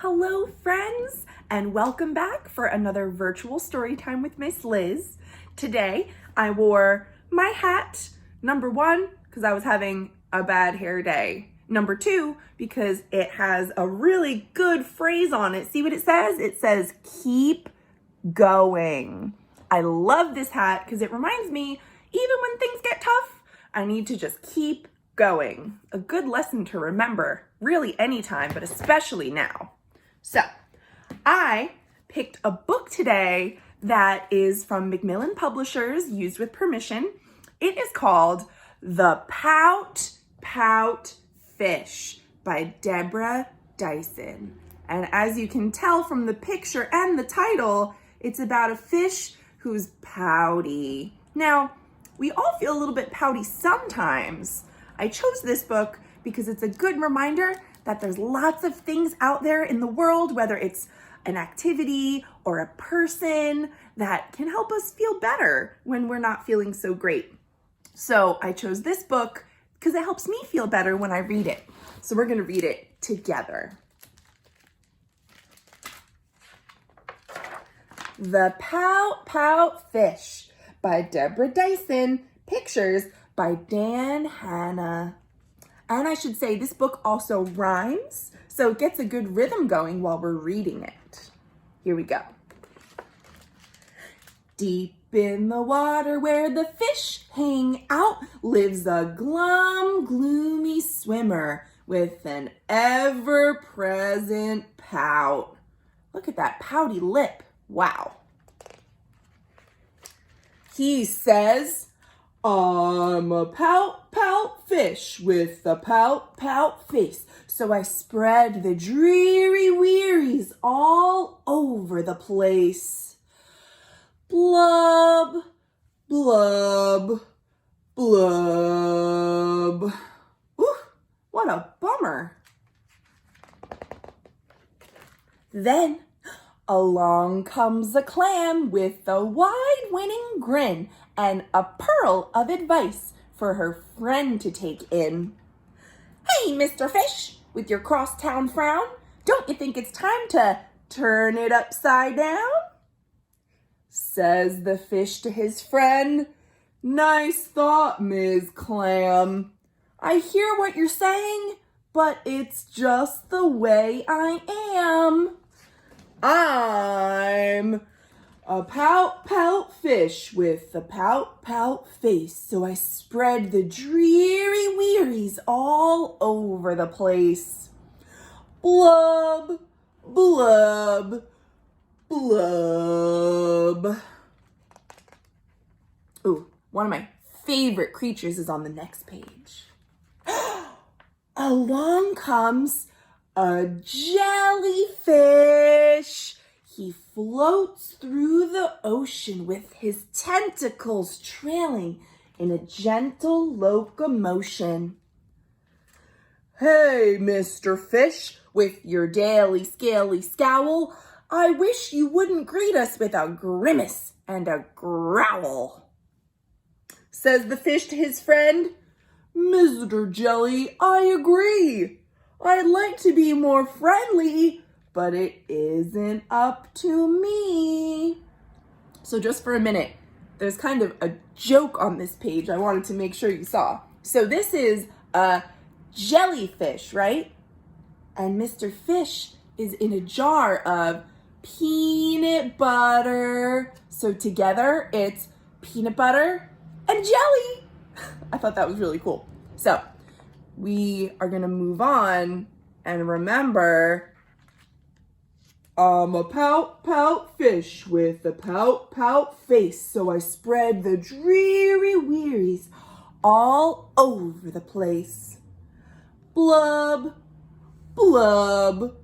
Hello friends, and welcome back for another virtual story time with Miss Liz. Today I wore my hat, number one, because I was having a bad hair day. Number two, because it has a really good phrase on it. See what it says? It says, keep going. I love this hat because it reminds me, even when things get tough, I need to just keep going. A good lesson to remember, really anytime, but especially now. So, I picked a book today that is from Macmillan Publishers, used with permission. It is called The Pout-Pout Fish by Deborah Diesen. And as you can tell from the picture and the title, it's about a fish who's pouty. Now, we all feel a little bit pouty sometimes. I chose this book because it's a good reminder that there's lots of things out there in the world, whether it's an activity or a person, that can help us feel better when we're not feeling so great. So I chose this book because it helps me feel better when I read it. So we're gonna read it together. The Pout-Pout Fish by Deborah Diesen, pictures by Dan Hanna. And I should say this book also rhymes, so it gets a good rhythm going while we're reading it. Here we go. Deep in the water where the fish hang out lives a gloomy swimmer with an ever-present pout. Look at that pouty lip. Wow. He says, I'm a pout-pout fish with a pout-pout face, so I spread the dreary wearies all over the place. Blub, blub, blub. Ooh, what a bummer. Then along comes a clam with a wide winning grin and a pearl of advice for her friend to take in. Hey, Mr. Fish, with your crosstown frown, don't you think it's time to turn it upside down? Says the fish to his friend. Nice thought, Ms. Clam. I hear what you're saying, but it's just the way I am. I'm a pout-pout fish with a pout-pout face, so I spread the dreary wearies all over the place. Blub, blub, blub. Ooh, one of my favorite creatures is on the next page. Along comes a jellyfish. He floats through the ocean with his tentacles trailing in a gentle locomotion. Hey, Mr. Fish, with your daily scaly scowl, I wish you wouldn't greet us with a grimace and a growl. Says the fish to his friend, Mr. Jelly, I agree. I'd like to be more friendly, but it isn't up to me. So just for a minute, there's kind of a joke on this page I wanted to make sure you saw. So this is a jellyfish, right? And Mr. Fish is in a jar of peanut butter. So together it's peanut butter and jelly. I thought that was really cool. So we are gonna move on and remember, I'm a pout-pout fish with a pout-pout face, so I spread the dreary wearies all over the place. Blub, blub,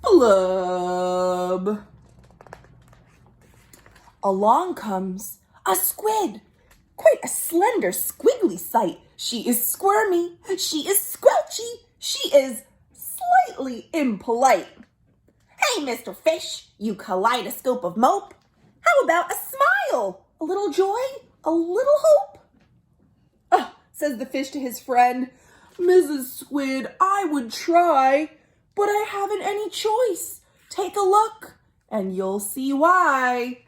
blub. Along comes a squid, quite a slender, squiggly sight. She is squirmy, she is squelchy, she is slightly impolite. Hey, Mr. Fish, you kaleidoscope of mope. How about a smile, a little joy, a little hope? Says the fish to his friend, Mrs. Squid, I would try, but I haven't any choice. Take a look and you'll see why.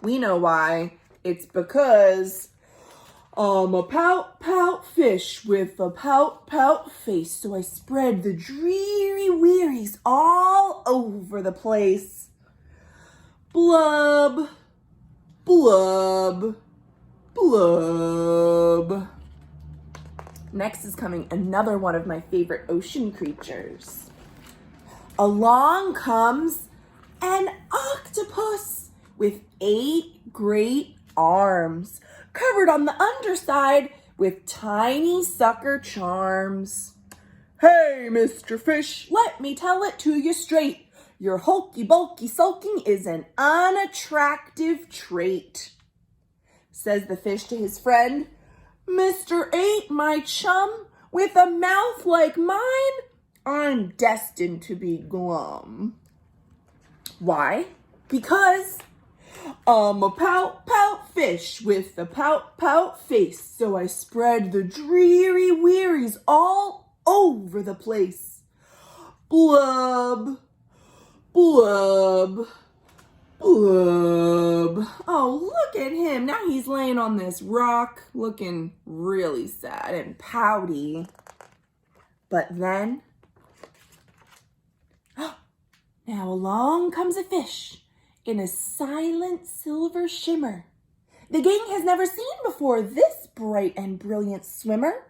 We know why. It's because I'm a pout-pout fish with a pout-pout face, so I spread the dreary wearies all over the place. Blub, blub, blub. Next is coming another one of my favorite ocean creatures. Along comes an octopus with 8 great arms, covered on the underside with tiny sucker charms. Hey, Mr. Fish, let me tell it to you straight. Your hulky-bulky sulking is an unattractive trait, says the fish to his friend. Mr. 8, my chum, with a mouth like mine, I'm destined to be glum. Why? Because I'm a pout-pout fish with a pout-pout face, so I spread the dreary wearies all over the place. Blub, blub, blub. Oh, look at him. Now he's laying on this rock, looking really sad and pouty. But then, now along comes a fish in a silent silver shimmer. The gang has never seen before this bright and brilliant swimmer.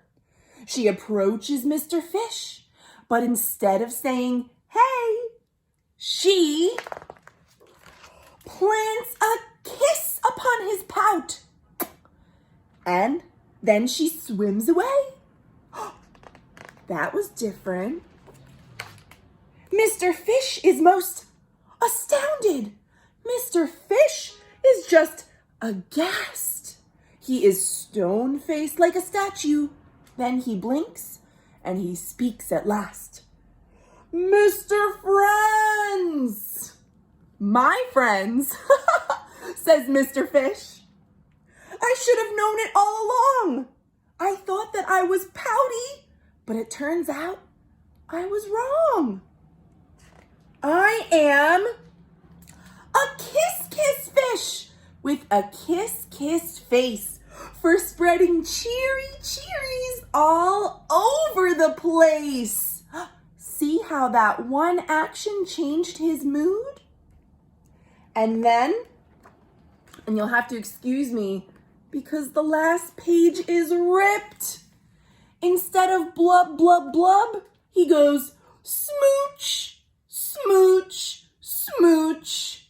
She approaches Mr. Fish, but instead of saying, hey, she plants a kiss upon his pout. And then she swims away. That was different. Mr. Fish is most astounded. Mr. Fish is just aghast. He is stone-faced like a statue. Then he blinks and he speaks at last. Mr. Friends! My friends, says Mr. Fish. I should have known it all along. I thought that I was pouty, but it turns out I was wrong. I am a kiss-kiss fish with a kiss-kiss face for spreading cheery cheeries all over the place. See how that one action changed his mood? And you'll have to excuse me because the last page is ripped. Instead of blub, blub, blub, he goes smooch, smooch, smooch.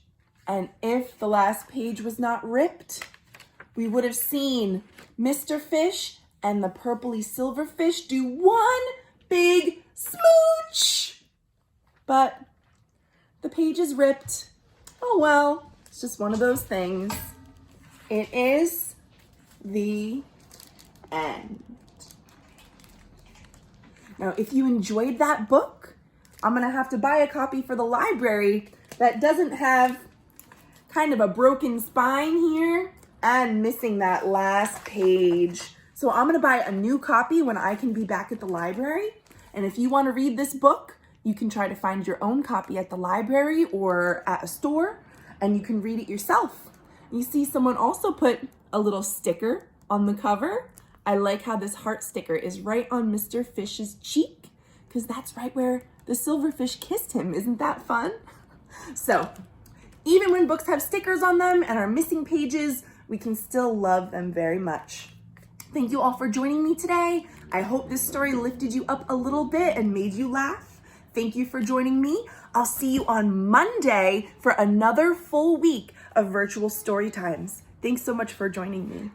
And if the last page was not ripped, we would have seen Mr. Fish and the purpley silverfish do one big smooch. But the page is ripped. Oh well, it's just one of those things. It is the end. Now, if you enjoyed that book, I'm gonna have to buy a copy for the library that doesn't have kind of a broken spine here and missing that last page. So I'm gonna buy a new copy when I can be back at the library. And if you wanna read this book, you can try to find your own copy at the library or at a store, and you can read it yourself. You see someone also put a little sticker on the cover. I like how this heart sticker is right on Mr. Fish's cheek, because that's right where the silverfish kissed him. Isn't that fun? So, even when books have stickers on them and are missing pages, we can still love them very much. Thank you all for joining me today. I hope this story lifted you up a little bit and made you laugh. Thank you for joining me. I'll see you on Monday for another full week of virtual story times. Thanks so much for joining me.